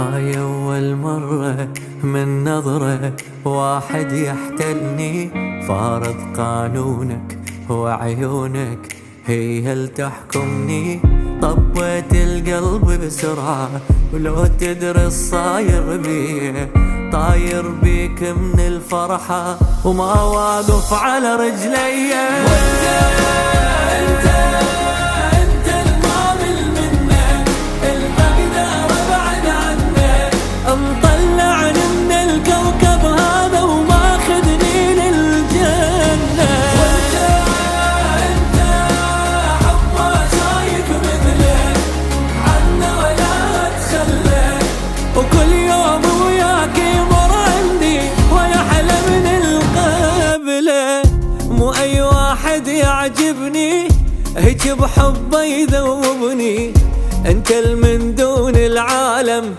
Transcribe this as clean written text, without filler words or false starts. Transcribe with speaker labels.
Speaker 1: هاي أول مرة من نظرة واحد يحتلني، فارض قانونك وعيونك هي اللي تحكمني. طبيت القلب بسرعة ولو تدري الصاير بيه، طاير بيك من الفرحة وما واقف على رجلي. مو أي واحد يعجبني هيك بحبه يذوبني، انت من دون العالم